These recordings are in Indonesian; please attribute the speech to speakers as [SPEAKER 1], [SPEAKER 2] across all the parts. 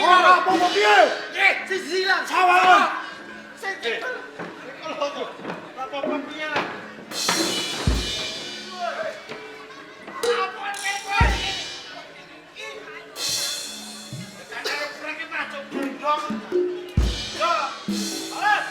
[SPEAKER 1] Ora apa-apa piye?
[SPEAKER 2] Nggih, siji lah.
[SPEAKER 1] Sawangan.
[SPEAKER 2] Sing kalau apa-apa piye lah. Apa nek kowe? Kata kurang macam gendong. Yo. Alas.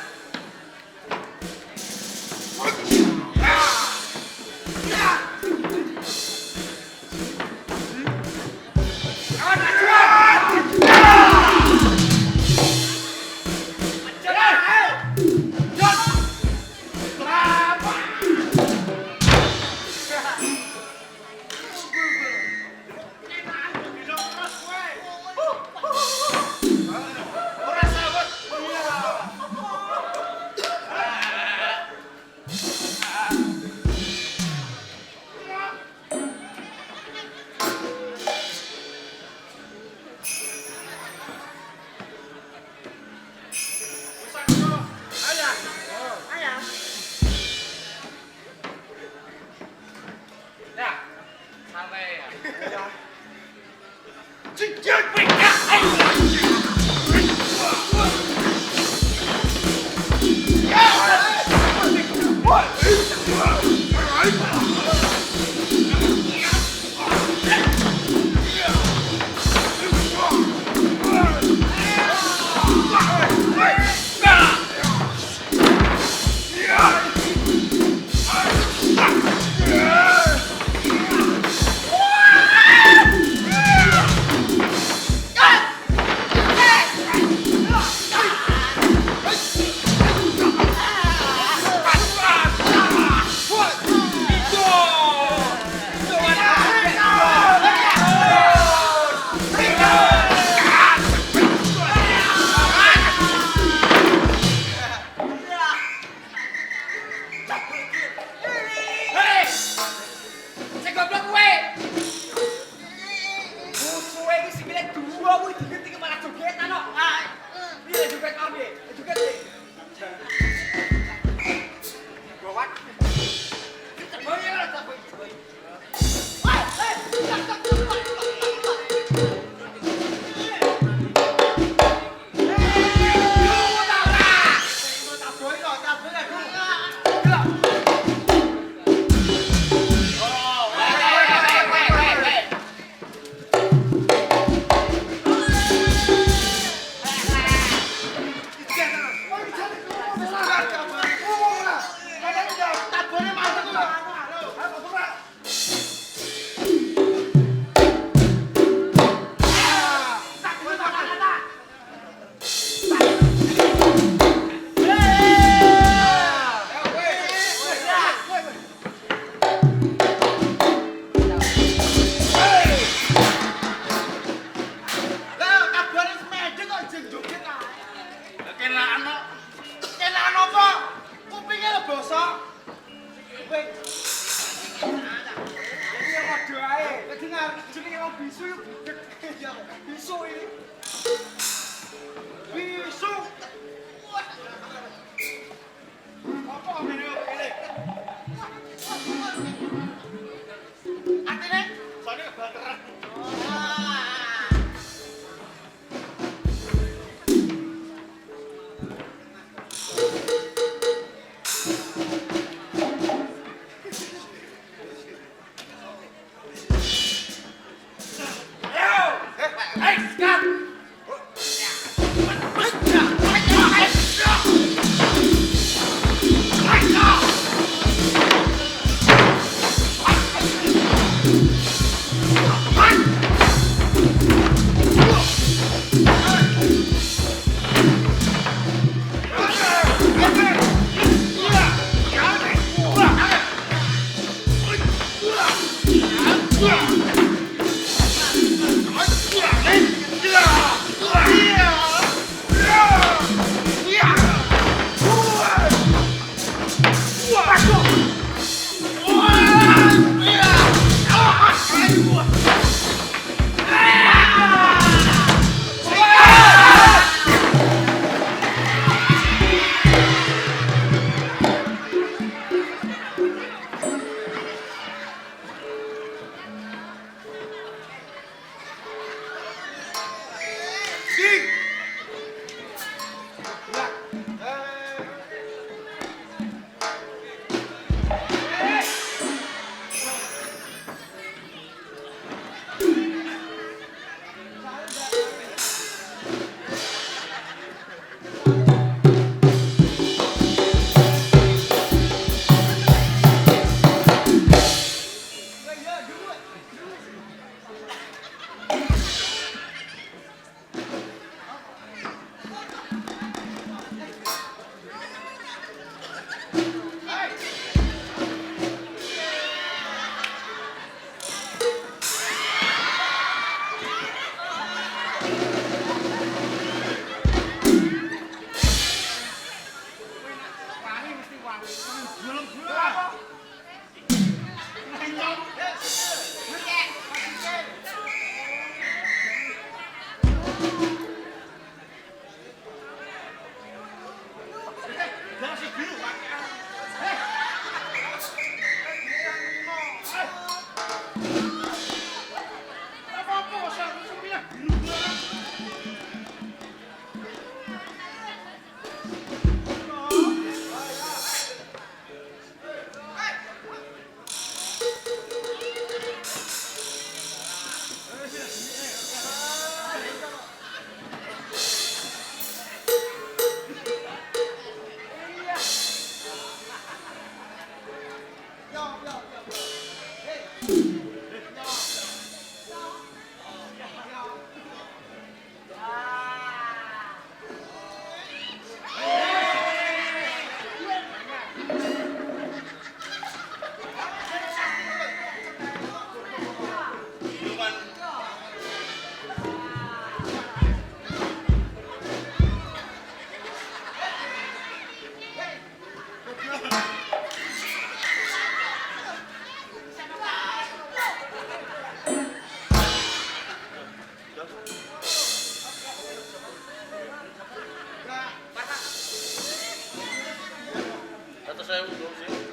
[SPEAKER 2] Saya belum sih.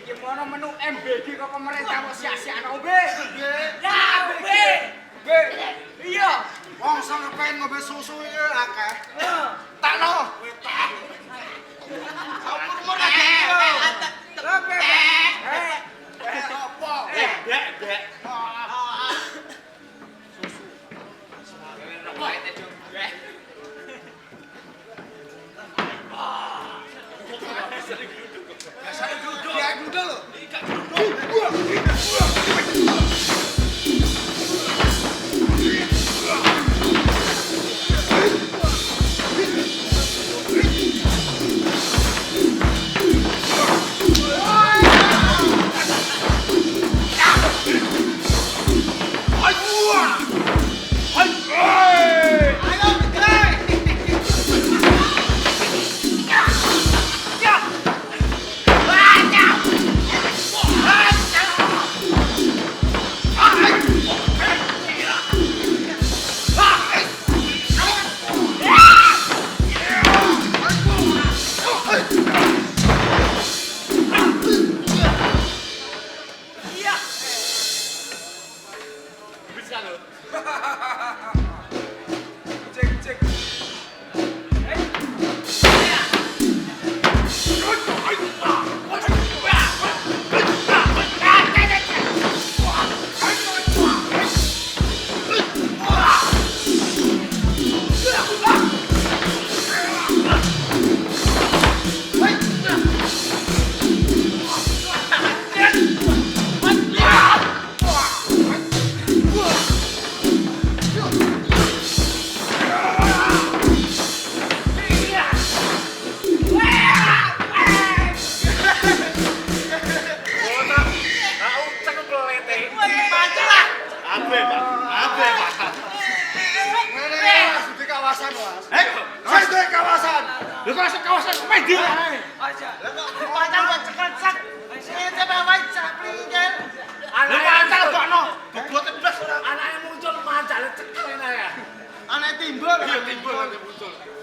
[SPEAKER 1] iki mono menu MBG kok pemerintah kok sia-siakno, B.
[SPEAKER 2] Ya,
[SPEAKER 1] B. B. Iya.
[SPEAKER 2] Wong sing pengen ngombe susu iki akeh. Takno. Umur-umur lagi. Apa? Dek. Biasanya duduk. Ya duduk lho.
[SPEAKER 1] Cek.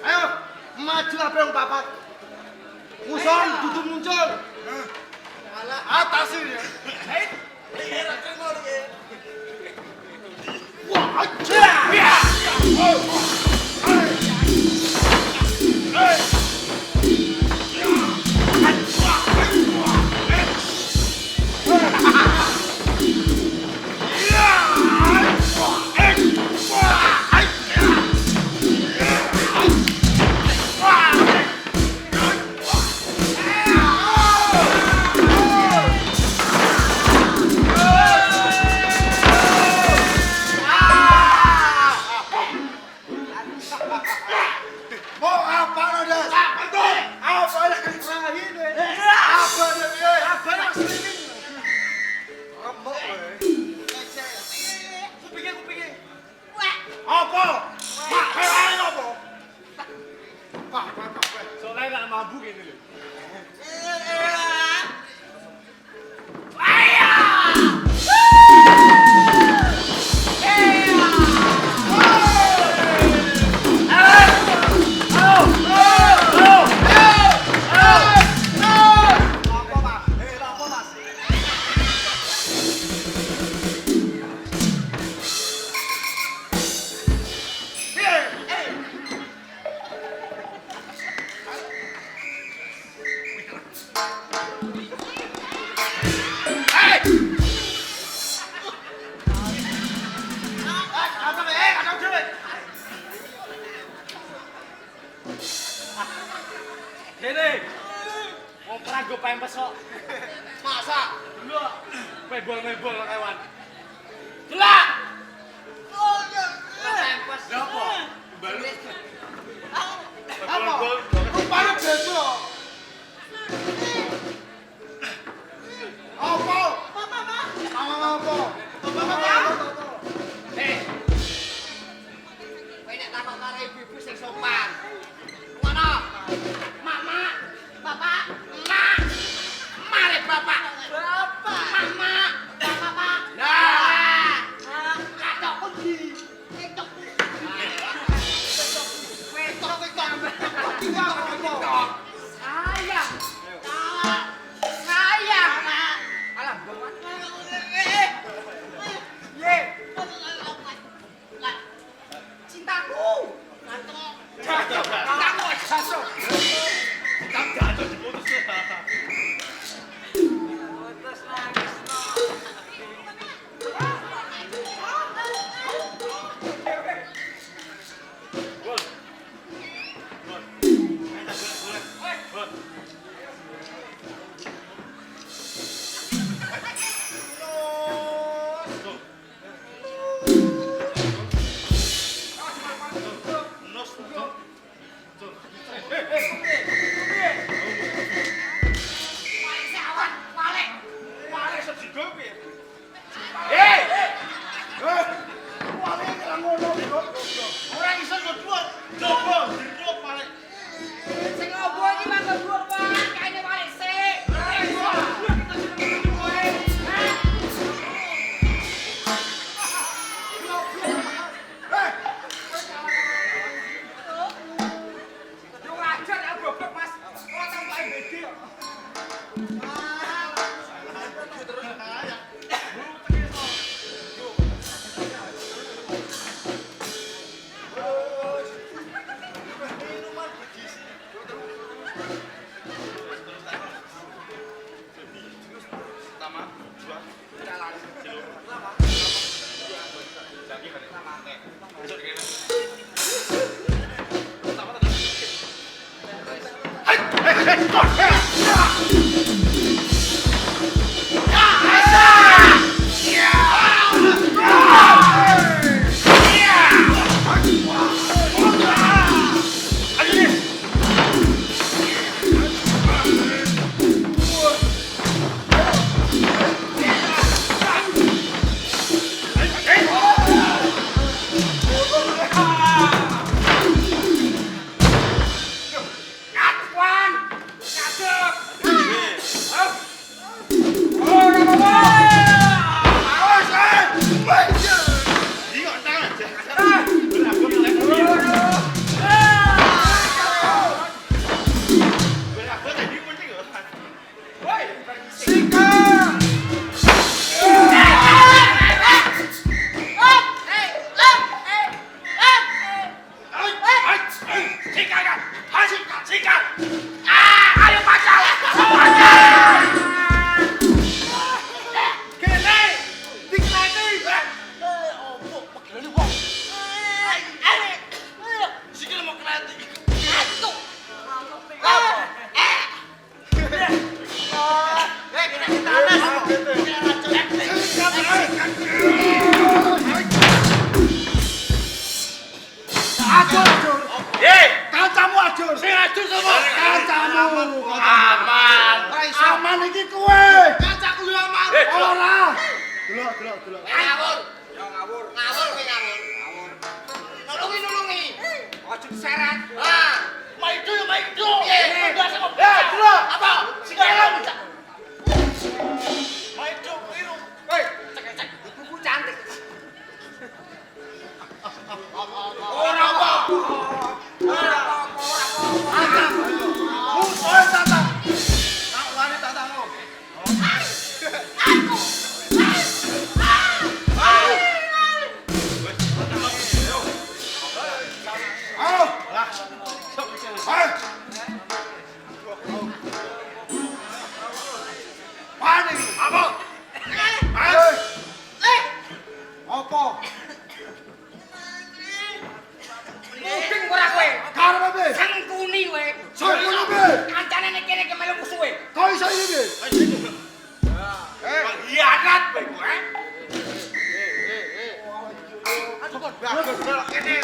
[SPEAKER 1] Ayo, maju apa yang bapak? Muson, duduk muncul. Atas ini. Wah, aja. Ya. Gue pengen pesok. Masa? Enggak. Mebol kawan. Gelak. Oh iya. Pempes. Apa? Balik. Apa? Rupanya bego. Apa? Apa? Kowe nek takok karo ibu-ibu sing sopan. Ngono. Mama, Bapak, Emak. Mare Bapak. Bapak. Mama, Bapak. Nah. Katok pundi? Ketok. Ketok. Ketok.
[SPEAKER 2] Aman iki kowe. Kancaku yo aman. Ora. Delok.
[SPEAKER 1] Ngawur. Yo ngawur. Ngawur kowe ngawur. Nulungi. Ojo diseret. Ah. Maido. Piye?
[SPEAKER 2] Delok.
[SPEAKER 1] Apa? Sikile. Maido iru. Hei, cek. Ibuku cantik. Ora apa. Mudeng ora kowe?
[SPEAKER 2] Karep piye?
[SPEAKER 1] Sangkuni kowe.
[SPEAKER 2] Sangkuni piye?
[SPEAKER 1] Kancane nek kene ke melu musuhe.
[SPEAKER 2] Kok iso iki?
[SPEAKER 1] Pengkhianat kowe kowe.
[SPEAKER 2] Kene.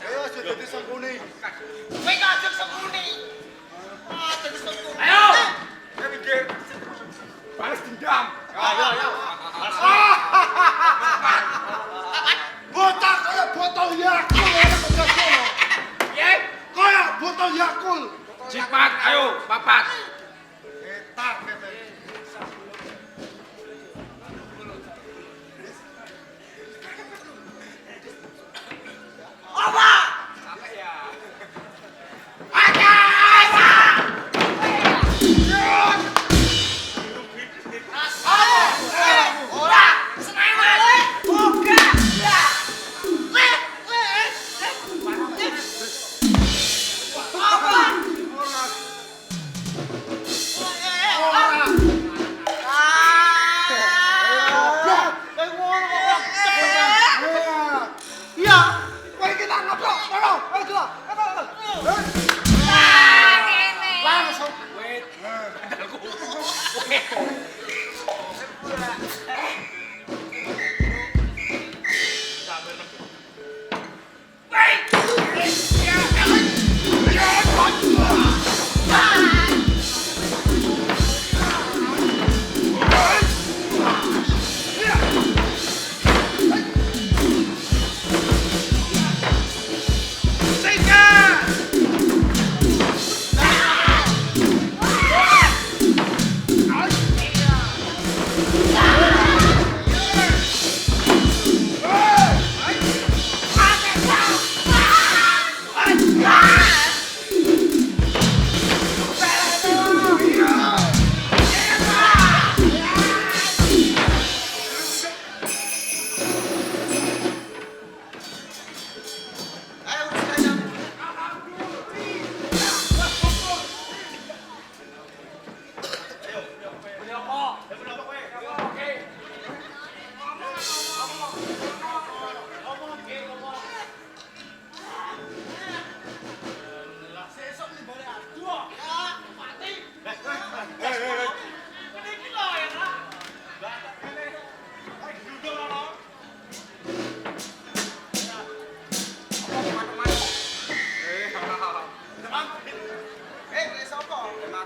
[SPEAKER 2] Ayo aja dadi sangkuni.
[SPEAKER 1] Kowe kok aja sangkuni. Dadi sangkuni. Ayo. Mikir. Balas dendam. Ayo.
[SPEAKER 2] Bocah kaya botol Yakul ora kok kono.
[SPEAKER 1] Piye?
[SPEAKER 2] Kaya botol Yakul.
[SPEAKER 1] Cipat, ayo, papat.
[SPEAKER 2] Etak kene.
[SPEAKER 1] Apa? Apa ya? Aja! Ora, senewan. Buka.
[SPEAKER 2] Iya, kowe iki tak ngobrol.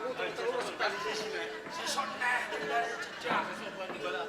[SPEAKER 1] aku terus sekali sini. Sison neh dari jejak.
[SPEAKER 3] Duduk terus.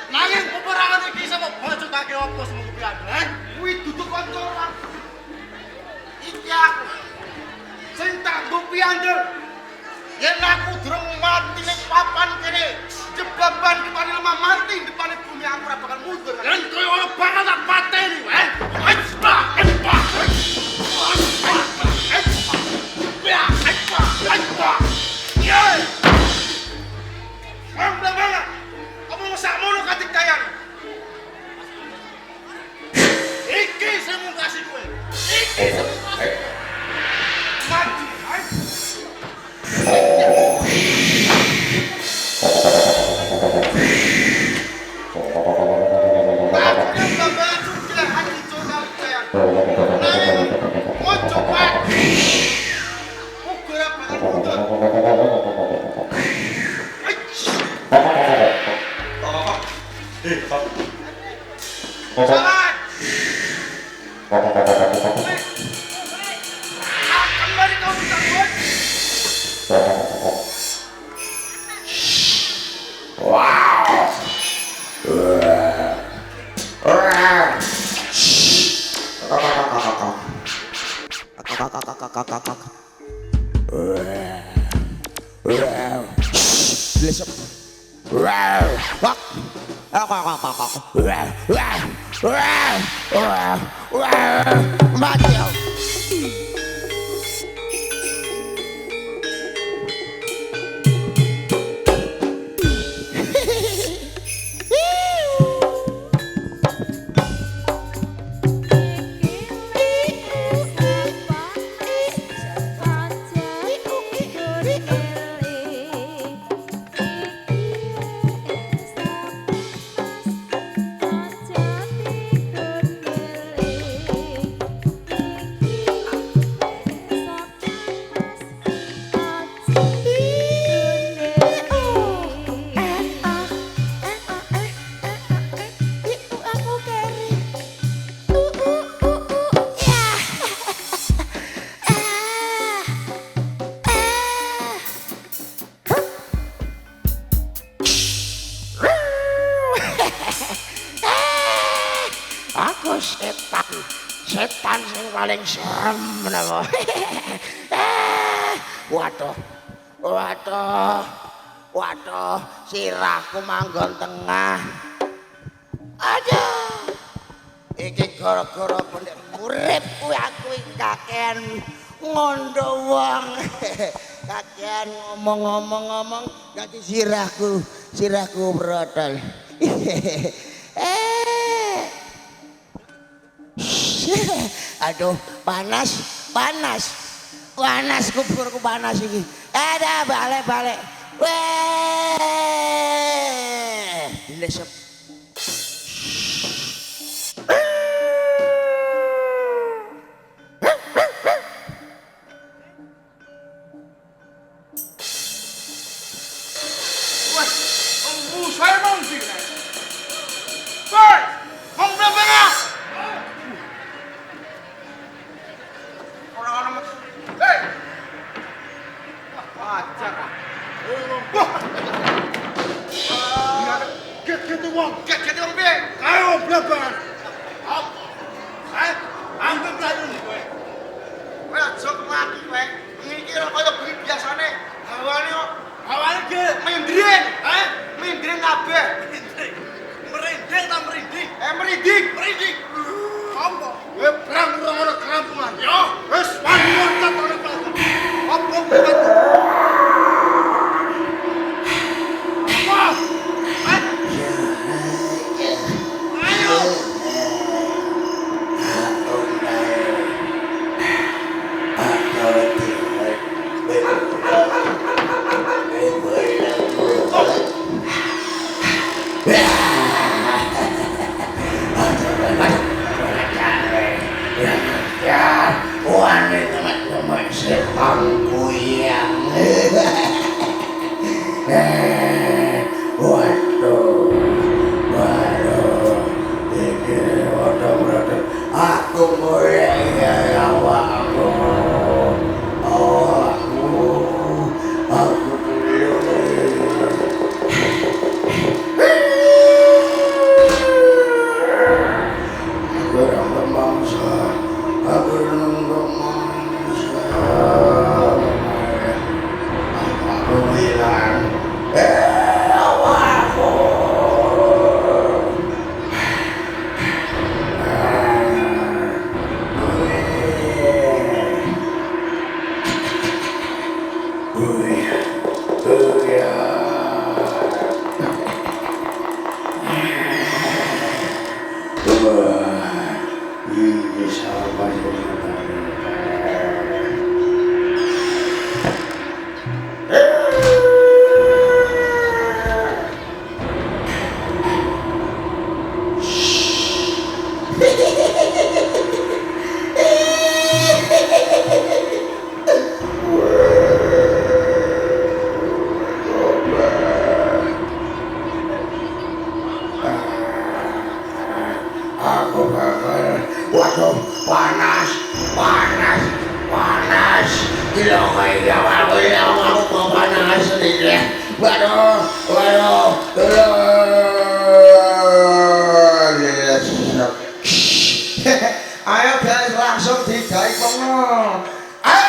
[SPEAKER 2] Nanging peperangan iki sama bojotake opo semua piye? Kuwi duduk kanca. Iki aku. Sing tak ngumpi andel. Yen aku durung mati ning papan kene, jebaban dipane lemah mati dipane bumi aku ora bakal mundur. Yen kowe ora bakal tak pateni, weh. Iki sing mung kasih kowe. Iki sing mung kasih. Mati,
[SPEAKER 4] Aku setan sing paling serem napa. Waduh, sirahku manggon tengah. Aduh. Iki gara-gara bener urip kuwi aku iki kakean ngondo wong. Kakean ngomong dadi sirahku brotol. Aduh, panas kuburku panas iki. Ada balik. Weh, dilesep.
[SPEAKER 1] Saya mau sih. Boy, mau berapa ya? Orang-orang hei! Wajar. Wah! Get wong piye? Ayo blabar. Apa? Ambil blayu nih kowe. Kowe aja mati kowe. Iki ora kaya biasane. Hawane ge mendring. Mendring kabeh. Merinding ta merinding? Merinding. Apa? Perang ora kerampungan. Yo, wis wani loncat ora apa. Apa kuat? Ayo.
[SPEAKER 4] Teman-teman sepangku yang waduh aku mulai awakku Waduh, panas. Gila kayak aku panas sedikit. Waduh. Ayo guys, langsung digawe kono. Ayo.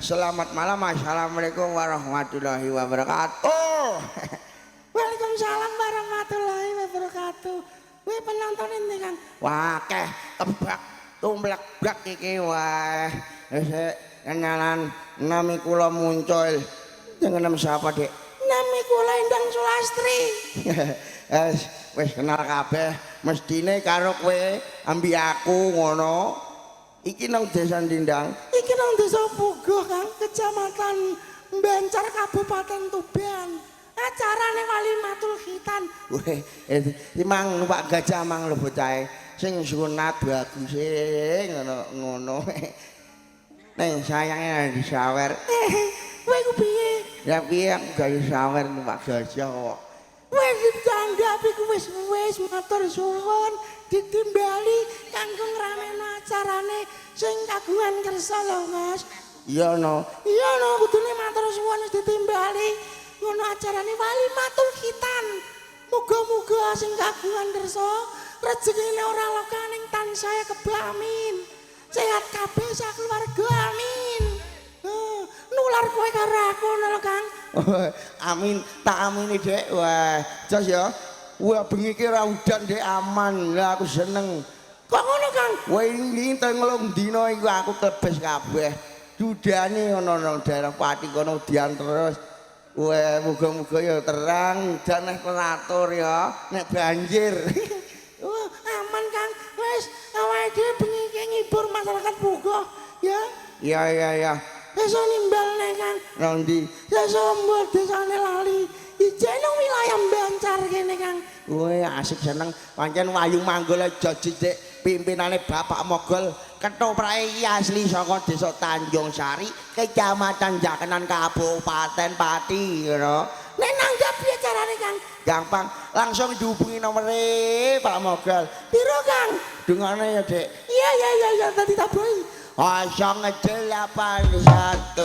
[SPEAKER 4] Selamat malam, assalamualaikum warahmatullahi wabarakatuh. Waalaikumsalam warahmatullahi wabarakatuh. Wih penonton ini kan, wakeh tebak tumblek blak iki wah. Kenalan nami kula muncul. Dengan nama siapa dek? Nami kula Endang Sulastri. Wis kenal kabeh, mestine karo kowe ambi aku ngono. Iki nang desa Ndindang, iki nang desa Puguh Kang, Kecamatan Bencar, Kabupaten Tuban. acarane wali matul khitan. Weh, mang Pak Gajah mang lho bocahe. Sing sunat bagus ngono. Ning sayange disawer. Kowe ku piye? Ya piye aku gawe sawer Pak Gajah kok. Wis ditanggapi ku wis matur suwun ditimbali kanggo ngrameno acarane sing kagungan kersa lho Mas. Iya no kudune matur suwun wis ditimbali ngono acarane wali matul khitan. Muga-muga sing kagungan kersa rezekine ora lokaning tansaya kebamin. Sehat kabeh sakeluarga amin. Nular kowe karo aku lho Kang. Amin, tak amini Dek. Wah, jos ya. Wah, bengi iki ora udan Dek aman. Lah aku seneng. Kok ngono Kang? Wah, iki tenglong dina iku aku klebes kabeh. Dudane ana nang daerah Pati kono udian terus. Wah, muga-muga ya terang dan nek teratur ya, nek banjir. Wah, aman Kang. Wis awake dhewe bengi iki ngibur masyarakat Bugo, ya. Iya. Sesuk nimbalne Kang. Nang ndi? Sesuk mbok desane lali. Ijen nang wilayah Bancar kene Kang. Wah, asik seneng. Pancen Wayung Manggul aja jejek pimpinane Bapak Mogol. Ketoprak iki asli saka Desa Tanjung Sari, Kecamatan Jakenan, Kabupaten Pati, ngono. Nek nanggap piye carane Kang? Gampang, langsung dihubungi nomere Pak Mogol. Piro Kang? Dungane ya, Dek. Iya, tadi tabohi. 081 228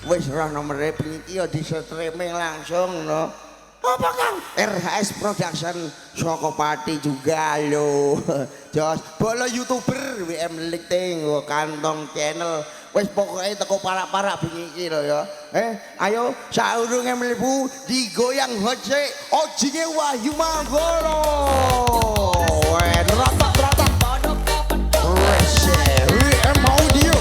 [SPEAKER 4] wis roh nomere iki ya di-streaming langsung no. Apa Kang? RHS Production saka Pati juga lho. Jos bolo YouTuber WM Liting kantong channel. Wis pokoke teko parak-parak bengi iki lho ya. Ayo saurunge mlebu digoyang hojek ojinge Wahyu Manggolo. Ratak-ratak. Wes WM Audio.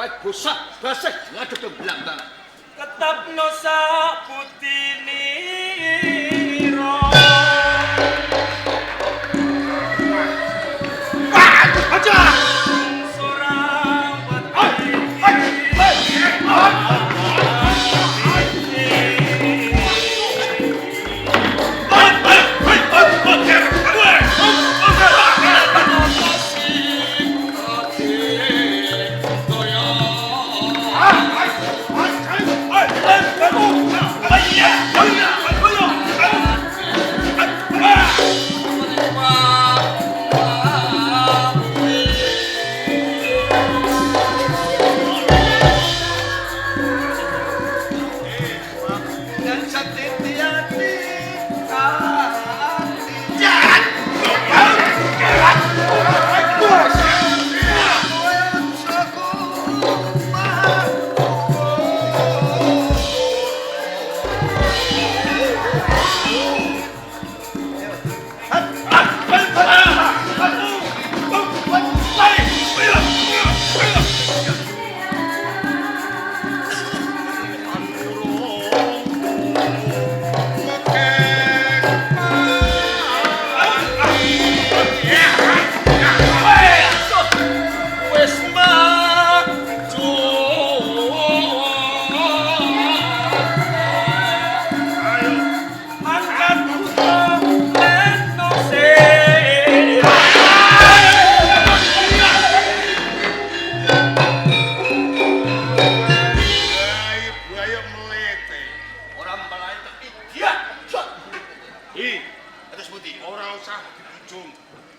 [SPEAKER 1] wae bosah basih ngadeg ke Blambang.
[SPEAKER 5] Ketapno saputiniro.
[SPEAKER 1] Aja.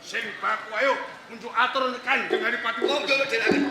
[SPEAKER 1] Sing baku ayo munjuk atur Kanjeng Adipati.
[SPEAKER 2] Monggo, Juragan.